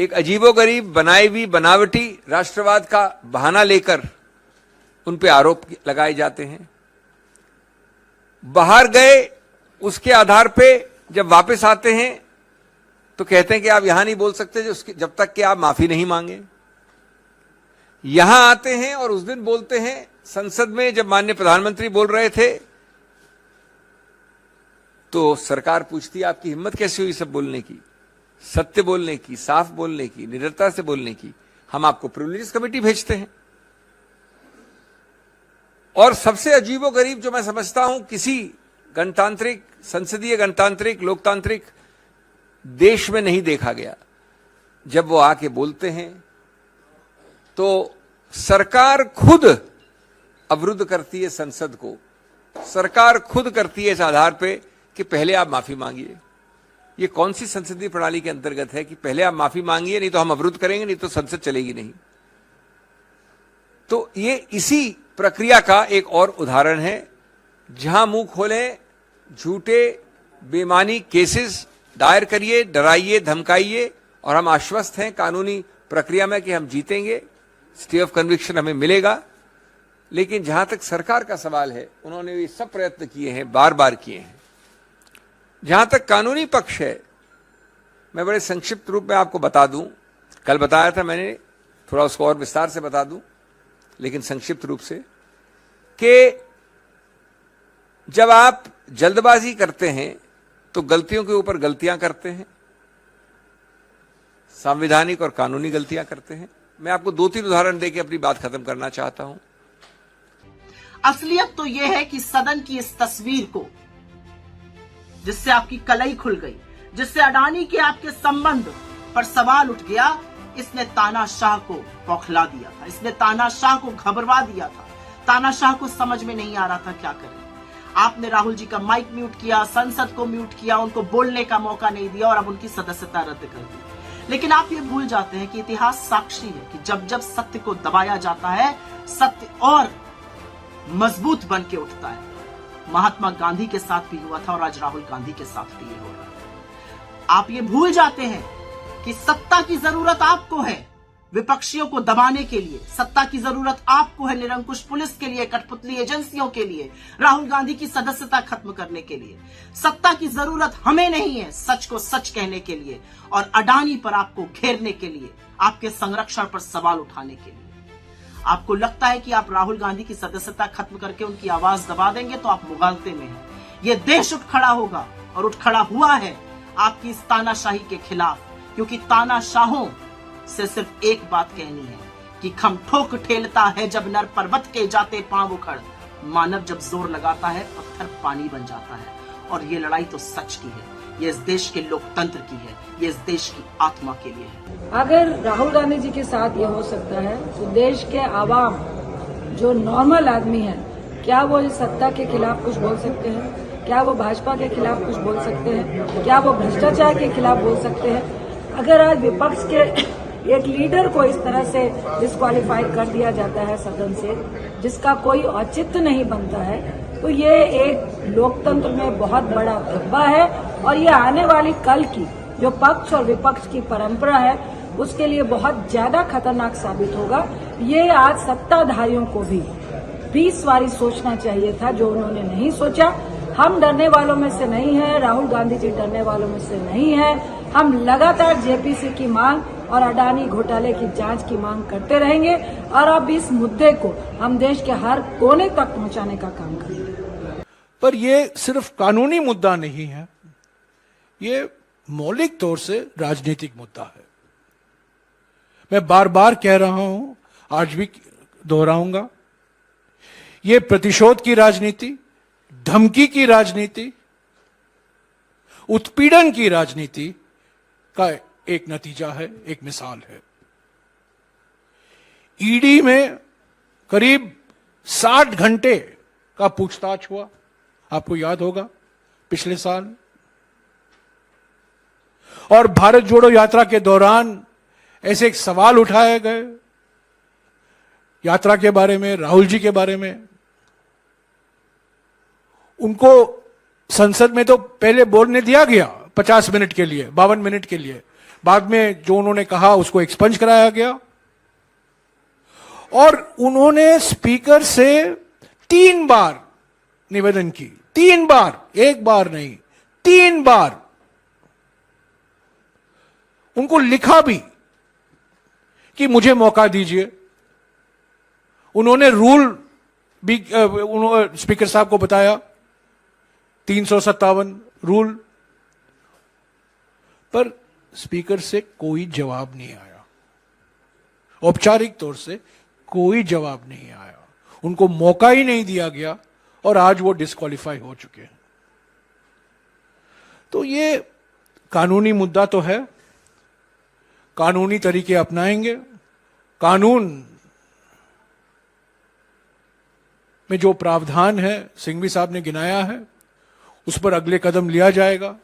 एक अजीबोगरीब बनाई हुई बनावटी राष्ट्रवाद का बहाना लेकर उन पे आरोप लगाए जाते हैं। बाहर गए, उसके आधार पे जब वापस आते हैं तो कहते हैं कि आप यहां नहीं बोल सकते जब तक कि आप माफी नहीं मांगे। यहां आते हैं और उस दिन बोलते हैं संसद में, जब माननीय प्रधानमंत्री बोल रहे थे तो सरकार पूछती है आपकी हिम्मत कैसे हुई सब बोलने की, सत्य बोलने की, साफ बोलने की, निडरता से बोलने की। हम आपको प्रिविलेजेस कमेटी भेजते हैं। और सबसे अजीबोगरीब जो मैं समझता हूं, किसी गणतांत्रिक, संसदीय गणतांत्रिक, लोकतांत्रिक देश में नहीं देखा गया, जब वो आके बोलते हैं तो सरकार खुद अवरुद्ध करती है संसद को। सरकार खुद करती है इस आधार पे कि पहले आप माफी मांगिए। ये कौन सी संसदीय प्रणाली के अंतर्गत है कि पहले आप माफी मांगिए, नहीं तो हम अवरुद्ध करेंगे, नहीं तो संसद चलेगी नहीं। तो ये इसी प्रक्रिया का एक और उदाहरण है, जहां मुंह खोले झूठे बेमानी केसेस दायर करिए, डराइए, धमकाइए, और हम आश्वस्त हैं कानूनी प्रक्रिया में कि हम जीतेंगे, स्टे ऑफ कन्विक्शन हमें मिलेगा। लेकिन जहां तक सरकार का सवाल है, उन्होंने ये सब प्रयत्न किए हैं, बार बार किए हैं। जहां तक कानूनी पक्ष है, मैं बड़े संक्षिप्त रूप में आपको बता दूं, कल बताया था मैंने, थोड़ा उसको और विस्तार से बता दूं, लेकिन संक्षिप्त रूप से, कि जब आप जल्दबाजी करते हैं तो गलतियों के ऊपर गलतियां करते हैं, संवैधानिक और कानूनी गलतियां करते हैं। मैं आपको 2-3 उदाहरण देकर अपनी बात खत्म करना चाहता हूं। असलियत तो यह है कि सदन की इस तस्वीर को, जिससे आपकी कलई खुल गई, जिससे अडानी के आपके संबंध पर सवाल उठ गया, इसने तानाशाह को बौखला दिया था, इसने तानाशाह को घबरा दिया था। तानाशाह को समझ में नहीं आ रहा था क्या करें। आपने राहुल जी का माइक म्यूट किया, संसद को म्यूट किया, उनको बोलने का मौका नहीं दिया और अब उनकी सदस्यता रद्द कर दी। लेकिन आप ये भूल जाते हैं कि इतिहास साक्षी है कि जब जब सत्य को दबाया जाता है, सत्य और मजबूत बन के उठता है। महात्मा गांधी के साथ भी हुआ था और आज राहुल गांधी के साथ भी ये हो रहा है। आप ये भूल जाते हैं कि सत्ता की जरूरत आपको है विपक्षियों को दबाने के लिए, सत्ता की जरूरत आपको है निरंकुश पुलिस के लिए, कठपुतली एजेंसियों के लिए, राहुल गांधी की सदस्यता खत्म करने के लिए। सत्ता की जरूरत हमें नहीं है सच को सच कहने के लिए और अडानी पर आपको घेरने के लिए, आपके संरक्षण पर सवाल उठाने के लिए। आपको लगता है कि आप राहुल गांधी की सदस्यता खत्म करके उनकी आवाज दबा देंगे तो आप मुगालते में हैं। यह देश उठ खड़ा होगा और उठ खड़ा हुआ है आपकी इस तानाशाही के खिलाफ, क्योंकि तानाशाहों से सिर्फ एक बात कहनी है कि खम ठोक ठेलता है जब नर पर्वत के जाते पांव उखड़, मानव जब जोर लगाता है पत्थर पानी बन जाता है। और ये लड़ाई तो सच की है, ये इस देश के लोकतंत्र की है, ये इस देश की आत्मा के लिए है। अगर राहुल गांधी जी के साथ ये हो सकता है तो देश के आवाम जो नॉर्मल आदमी है, क्या वो इस सत्ता के खिलाफ कुछ बोल सकते हैं? क्या वो भाजपा के खिलाफ कुछ बोल सकते हैं? क्या वो भ्रष्टाचार के खिलाफ बोल सकते हैं? अगर आज विपक्ष के एक लीडर को इस तरह से डिस्क्वालीफाई कर दिया जाता है सदन से, जिसका कोई औचित्य नहीं बनता है, तो ये एक लोकतंत्र में बहुत बड़ा धब्बा है और ये आने वाली कल की जो पक्ष और विपक्ष की परंपरा है उसके लिए बहुत ज्यादा खतरनाक साबित होगा। ये आज सत्ताधारियों को भी 20 बारी सोचना चाहिए था, जो उन्होंने नहीं सोचा। हम डरने वालों में से नहीं है, राहुल गांधी जी डरने वालों में से नहीं है। हम लगातार जेपीसी की मांग और अडानी घोटाले की जांच की मांग करते रहेंगे और अब इस मुद्दे को हम देश के हर कोने तक पहुंचाने का काम करेंगे। पर ये सिर्फ कानूनी मुद्दा नहीं है, ये मौलिक तौर से राजनीतिक मुद्दा है। मैं बार बार कह रहा हूं, आज भी दोहराऊंगा, ये प्रतिशोध की राजनीति, धमकी की राजनीति, उत्पीड़न की राजनीति का एक नतीजा है, एक मिसाल है। ईडी में करीब 60 घंटे का पूछताछ हुआ, आपको याद होगा पिछले साल। और भारत जोड़ो यात्रा के दौरान ऐसे एक सवाल उठाए गए यात्रा के बारे में, राहुल जी के बारे में। उनको संसद में तो पहले बोलने दिया गया 50 मिनट के लिए, 52 मिनट के लिए, बाद में जो उन्होंने कहा उसको एक्सपंज कराया गया, और उन्होंने स्पीकर से 3 बार निवेदन की, 3 बार, 1 बार नहीं, 3 बार उनको लिखा भी कि मुझे मौका दीजिए। उन्होंने रूल भी स्पीकर साहब को बताया, 357 रूल, पर स्पीकर से कोई जवाब नहीं आया, औपचारिक तौर से कोई जवाब नहीं आया, उनको मौका ही नहीं दिया गया, और आज वो डिस्क्वालीफाई हो चुके हैं। तो ये कानूनी मुद्दा तो है, कानूनी तरीके अपनाएंगे, कानून में जो प्रावधान है सिंघवी साहब ने गिनाया है, उस पर अगले कदम लिया जाएगा।